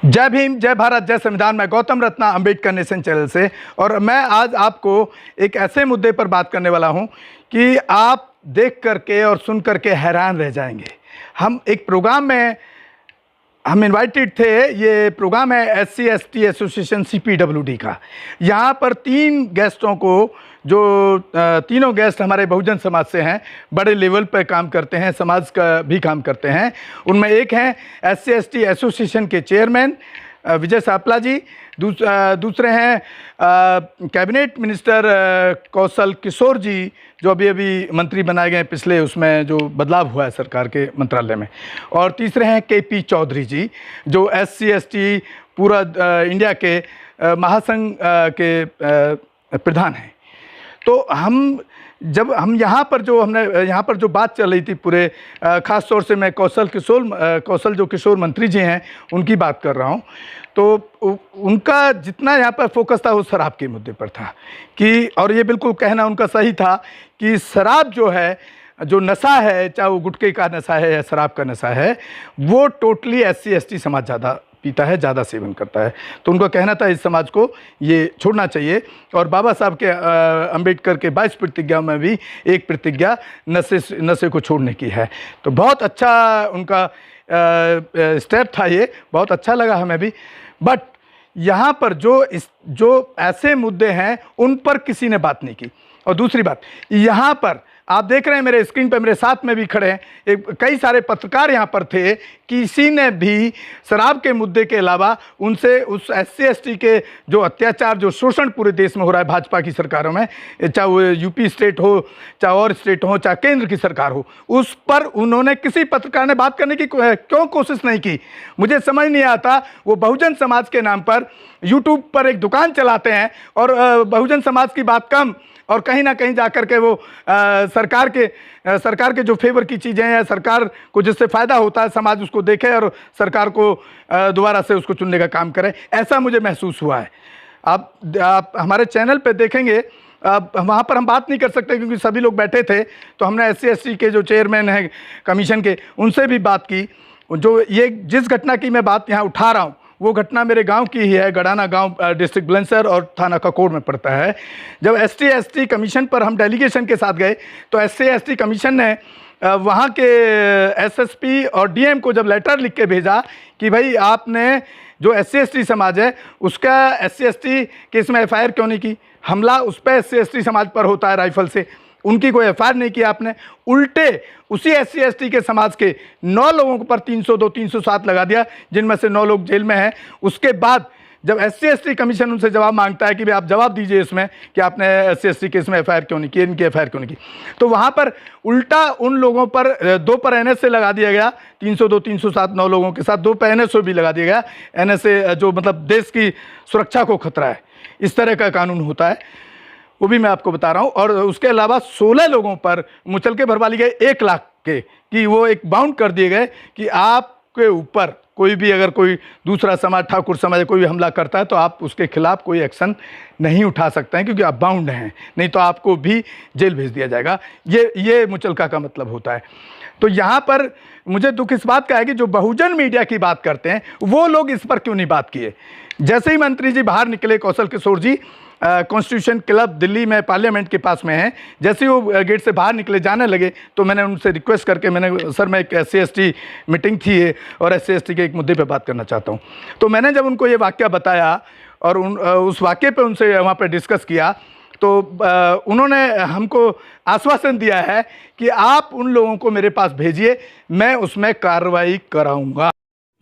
जय भीम, जय भारत, जय संविधान। मैं गौतम रत्ना, अंबेडकर नेशन चैनल से, और मैं आज आपको एक ऐसे मुद्दे पर बात करने वाला हूं कि आप देख करके और सुन करके हैरान रह जाएंगे। हम एक प्रोग्राम में हम इनवाइटेड थे। ये प्रोग्राम है SC/ST एसोसिएशन CPWD का। यहाँ पर 3 गेस्टों को, जो तीनों गेस्ट हमारे बहुजन समाज से हैं, बड़े लेवल पर काम करते हैं, समाज का भी काम करते हैं। उनमें एक हैं SC/ST एसोसिएशन के चेयरमैन विजय सापला जी, दूसरे हैं कैबिनेट मिनिस्टर कौशल किशोर जी, जो अभी मंत्री बनाए गए पिछले उसमें जो बदलाव हुआ है सरकार के मंत्रालय में, और तीसरे हैं KP चौधरी जी, जो SC/ST पूरा इंडिया के महासंघ के प्रधान हैं। तो जब हम यहाँ पर जो बात चल रही थी पूरे, ख़ास तौर से मैं कौशल जो किशोर मंत्री जी हैं उनकी बात कर रहा हूँ। तो उनका जितना यहाँ पर फोकस था वो शराब के मुद्दे पर था कि, और ये बिल्कुल कहना उनका सही था कि शराब जो है, जो नशा है, चाहे वो गुटखे का नशा है या शराब का नशा है, वो टोटली SC/ST समाज ज़्यादा पीता है, ज़्यादा सेवन करता है। तो उनका कहना था इस समाज को ये छोड़ना चाहिए। और बाबा साहब के अंबेडकर के 22 प्रतिज्ञा में भी एक प्रतिज्ञा नशे को छोड़ने की है। तो बहुत अच्छा उनका स्टेप था, ये बहुत अच्छा लगा हमें भी। बट यहाँ पर जो ऐसे मुद्दे हैं उन पर किसी ने बात नहीं की। और दूसरी बात, यहाँ पर आप देख रहे हैं मेरे स्क्रीन पर, मेरे साथ में भी खड़े हैं कई सारे पत्रकार यहाँ पर थे। किसी ने भी शराब के मुद्दे के अलावा उनसे उस SC/ST के जो अत्याचार, जो शोषण पूरे देश में हो रहा है भाजपा की सरकारों में, चाहे वो UP स्टेट हो, चाहे और स्टेट हो, चाहे केंद्र की सरकार हो, उस पर उन्होंने किसी पत्रकार ने बात करने की क्यों कोशिश नहीं की। मुझे समझ नहीं आता। वो बहुजन समाज के नाम पर YouTube पर एक दुकान चलाते हैं और बहुजन समाज की बात कम, और कहीं ना कहीं जाकर के वो सरकार के जो फेवर की चीज़ें हैं, सरकार को जिससे फ़ायदा होता है, समाज उसको देखे और सरकार को दोबारा से उसको चुनने का काम करे। ऐसा मुझे महसूस हुआ है। आप हमारे चैनल पे देखेंगे, वहाँ पर हम बात नहीं कर सकते क्योंकि सभी लोग बैठे थे। तो हमने SC/ST के जो चेयरमैन हैं कमीशन के, उनसे भी बात की। जो ये जिस घटना की मैं बात यहाँ उठा रहा हूँ वो घटना मेरे गांव की ही है। गड़ाना गांव डिस्ट्रिक्ट बुलंदशहर और थाना ककोड़ में पड़ता है। जब SC/ST कमीशन पर हम डेलीगेशन के साथ गए तो SC/ST कमीशन ने वहाँ के SSP और DM को जब लेटर लिख के भेजा कि भाई आपने जो SC/ST समाज है उसका SC/ST केस में FIR क्यों नहीं की। हमला उस पर SC/ST समाज पर होता है राइफल से, उनकी कोई FIR नहीं की आपने। उल्टे उसी SC/ST के समाज के 9 लोगों पर 302, 307 लगा दिया, जिनमें से 9 लोग जेल में हैं। उसके बाद जब SC/ST कमीशन उनसे जवाब मांगता है कि भाई आप जवाब दीजिए इसमें कि आपने SC/ST केस में FIR क्यों नहीं की, इनकी FIR क्यों नहीं की, तो वहाँ पर उल्टा उन लोगों पर 2 पर NSA लगा दिया गया। 302, 307 9 लोगों के साथ 2 पर NSA भी लगा दिया गया। NSA जो मतलब देश की सुरक्षा को खतरा है, इस तरह का कानून होता है, वो भी मैं आपको बता रहा हूँ। और उसके अलावा 16 लोगों पर मुचलके भरवा लिए गए 1 लाख के, कि वो एक बाउंड कर दिए गए कि आपके ऊपर कोई भी, अगर कोई दूसरा समाज, ठाकुर समाज कोई भी हमला करता है तो आप उसके खिलाफ कोई एक्शन नहीं उठा सकते हैं क्योंकि आप बाउंड हैं, नहीं तो आपको भी जेल भेज दिया जाएगा। ये मुचलका का मतलब होता है। तो यहाँ पर मुझे दुख इस बात का है कि जो बहुजन मीडिया की बात करते हैं वो लोग इस पर क्यों नहीं बात किए। जैसे ही मंत्री जी बाहर निकले, कौशल किशोर जी कॉन्स्टिट्यूशन क्लब दिल्ली में पार्लियामेंट के पास में है, जैसे ही वो गेट से बाहर निकले जाने लगे तो मैंने उनसे रिक्वेस्ट करके, सर मैं एक SC/ST मीटिंग थी और SC/ST के एक मुद्दे पे बात करना चाहता हूँ। तो मैंने जब उनको ये वाक़या बताया और उस वाक़ये पे उनसे वहाँ पे डिस्कस किया तो उन्होंने हमको आश्वासन दिया है कि आप उन लोगों को मेरे पास भेजिए, मैं उसमें कार्रवाई कराऊँगा।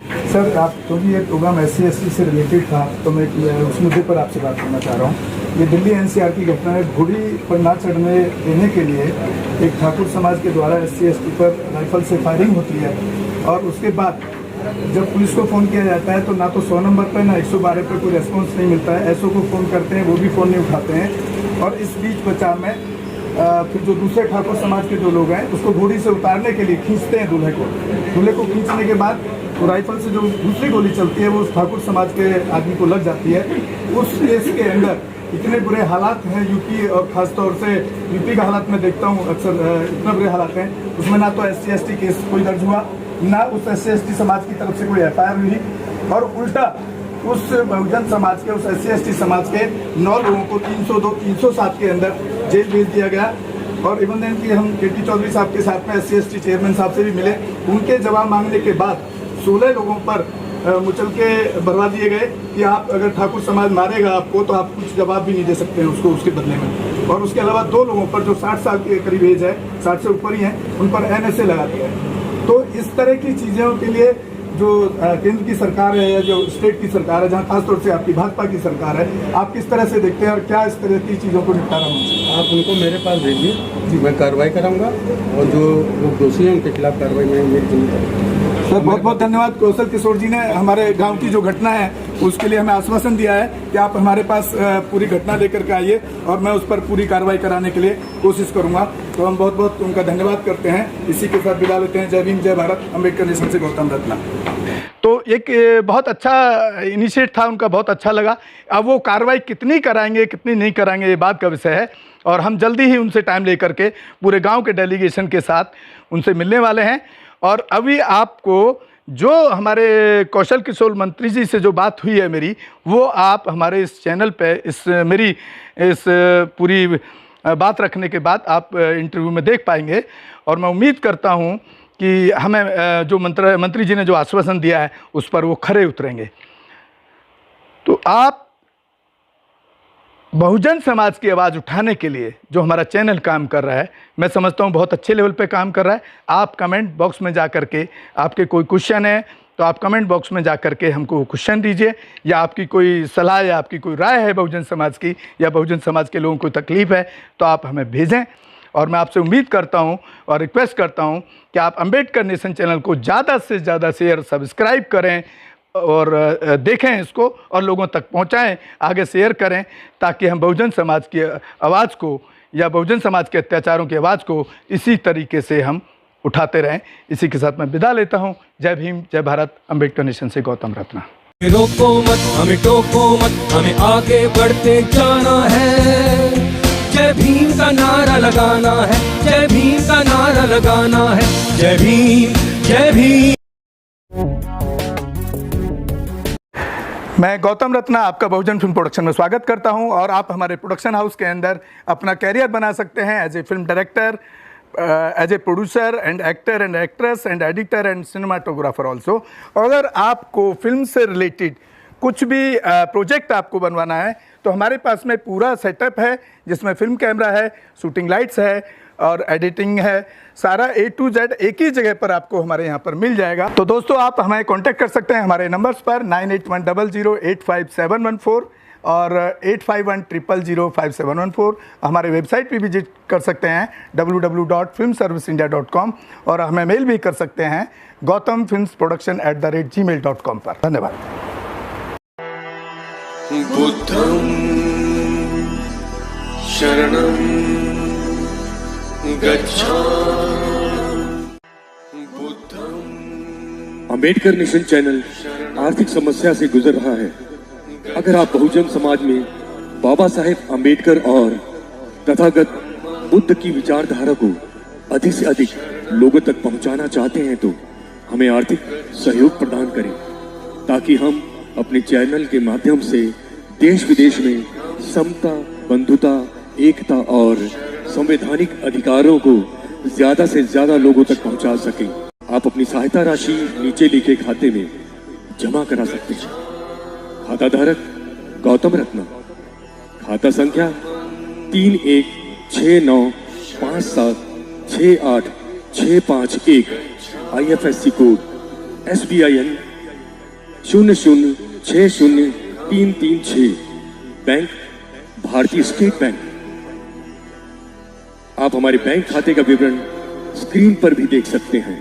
सर, आप क्योंकि ये प्रोग्राम SC/ST से रिलेटेड था तो मैं उस मुद्दे पर आपसे बात करना चाह रहा हूँ। ये दिल्ली NCR की घटना है। घोड़ी पर ना चढ़ने देने के लिए एक ठाकुर समाज के द्वारा SC/ST पर राइफल से फायरिंग होती है, और उसके बाद जब पुलिस को फ़ोन किया जाता है तो ना तो 100 नंबर पर ना 112 पर कोई रेस्पॉन्स नहीं मिलता है। SO को फ़ोन करते हैं, वो भी फ़ोन नहीं उठाते हैं। और इस बीच बचाव में फिर जो दूसरे ठाकुर समाज के जो लोग हैं उसको घोड़ी से उतारने के लिए खींचते हैं दूल्हे को खींचने के बाद तो राइफल से जो दूसरी गोली चलती है वो उस ठाकुर समाज के आदमी को लग जाती है। उस केस के अंदर इतने बुरे हालात हैं यूपी, और ख़ासतौर से यूपी का हालात मैं देखता हूँ अक्सर, इतना बुरे हालात हैं। उसमें ना तो SC/ST केस कोई दर्ज हुआ, ना उस SC/ST समाज की तरफ से कोई FIR हुई। और उल्टा उस बहुजन समाज के, उस SC/ST समाज के 9 लोगों को 302, 307 के अंदर जेल भेज दिया गया। और इवन देन कि हम KT चौधरी साहब के साथ में SC/ST चेयरमैन साहब से भी मिले, उनके जवाब मांगने के बाद 16 लोगों पर मुचल के भरवा दिए गए कि आप अगर ठाकुर समाज मारेगा आपको तो आप कुछ जवाब भी नहीं दे सकते हैं उसको, उसके बदले में। और उसके अलावा 2 लोगों पर जो 60 साल के करीब एज है, 60 से ऊपर ही हैं, उन पर NSA लगा दिया है। तो इस तरह की चीज़ों के लिए जो केंद्र की सरकार है या जो स्टेट की सरकार है, जहाँ खासतौर से आपकी भाजपा की सरकार है, आप किस तरह से देखते हैं और क्या इस तरह की चीज़ों को निपटारा होना चाहिए? आप उनको मेरे पास भेजिए, मैं कार्रवाई कराऊंगा और जो लोग दोषी हैं उनके खिलाफ कार्रवाई मैं मेरी जिम्मेदारी। सर बहुत बहुत धन्यवाद। कौशल किशोर जी ने हमारे गांव की जो घटना है उसके लिए हमें आश्वासन दिया है कि आप हमारे पास पूरी घटना लेकर के आइए और मैं उस पर पूरी कार्रवाई कराने के लिए कोशिश करूंगा। तो हम बहुत बहुत उनका धन्यवाद करते हैं। इसी के साथ विदा लेते हैं। जय भीम, जय भारत। अम्बेडकर नेशन से गौतम रत्ना। तो एक बहुत अच्छा इनिशिएट था उनका, बहुत अच्छा लगा। अब वो कार्रवाई कितनी कराएंगे कितनी नहीं कराएंगे ये बात का विषय है, और हम जल्दी ही उनसे टाइम लेकर के पूरे गांव के डेलीगेशन के साथ उनसे मिलने वाले हैं। और अभी आपको जो हमारे कौशल किशोर मंत्री जी से जो बात हुई है मेरी, वो आप हमारे इस चैनल पे मेरी इस पूरी बात रखने के बाद आप इंटरव्यू में देख पाएंगे। और मैं उम्मीद करता हूँ कि हमें जो मंत्री जी ने जो आश्वासन दिया है उस पर वो खरे उतरेंगे। तो आप बहुजन समाज की आवाज़ उठाने के लिए जो हमारा चैनल काम कर रहा है, मैं समझता हूँ बहुत अच्छे लेवल पे काम कर रहा है। आप कमेंट बॉक्स में जा कर के आपके कोई क्वेश्चन है तो आप कमेंट बॉक्स में जा कर के हमको क्वेश्चन दीजिए, या आपकी कोई सलाह या आपकी कोई राय है बहुजन समाज की या बहुजन समाज के लोगों को तकलीफ़ है तो आप हमें भेजें। और मैं आपसे उम्मीद करता हूं और रिक्वेस्ट करता हूं कि आप अम्बेडकर नेशन चैनल को ज़्यादा से ज़्यादा शेयर, सब्सक्राइब करें और देखें इसको और लोगों तक पहुंचाएं, आगे शेयर करें, ताकि हम बहुजन समाज की आवाज़ को या बहुजन समाज के अत्याचारों की आवाज़ को इसी तरीके से हम उठाते रहें। इसी के साथ मैं विदा लेता हूं। जय भीम, जय भारत। अम्बेडकर नेशन से गौतम रत्ना। रोको मत, हमें टोको मत, हमें आगे बढ़ते जाना है। जय भीम का नारा लगाना है, जय भीम का नारा लगाना है। जय भीम, जय भीम। मैं गौतम रत्ना आपका बहुजन फिल्म प्रोडक्शन में स्वागत करता हूं। और आप हमारे प्रोडक्शन हाउस के अंदर अपना कैरियर बना सकते हैं as a film director, as a producer and actor and actress and editor and cinematographer also. अगर आपको फिल्म से रिलेटेड कुछ भी प्रोजेक्ट आपको बनवाना है तो हमारे पास में पूरा सेटअप है, जिसमें फिल्म कैमरा है, शूटिंग लाइट्स है और एडिटिंग है। सारा A to Z एक ही जगह पर आपको हमारे यहाँ पर मिल जाएगा। तो दोस्तों आप हमें कांटेक्ट कर सकते हैं हमारे नंबर्स पर 9810085714 और 8510005714। हमारे वेबसाइट पे विजिट कर सकते हैं www.filmserviceindia.com और हमें मेल भी कर सकते हैं gautamfilmsproduction@gmail.com पर। धन्यवाद। बुद्धं शरणं गच्छामि। अम्बेडकर नेशन चैनल आर्थिक समस्या से गुजर रहा है। अगर आप बहुजन समाज में बाबा साहेब अम्बेडकर और तथागत बुद्ध की विचारधारा को अधिक से अधिक लोगों तक पहुंचाना चाहते हैं तो हमें आर्थिक सहयोग प्रदान करें, ताकि हम अपने चैनल के माध्यम से देश विदेश में समता, बंधुता, एकता और संवैधानिक अधिकारों को ज्यादा से ज्यादा लोगों तक पहुंचा सकें। आप अपनी सहायता राशि नीचे लिखे खाते में जमा करा सकते हैं। खाता धारक गौतम रत्ना, खाता संख्या 316957686551, IFSC कोड SBIN 0060336, बैंक भारतीय स्टेट बैंक। आप हमारे बैंक खाते का विवरण स्क्रीन पर भी देख सकते हैं।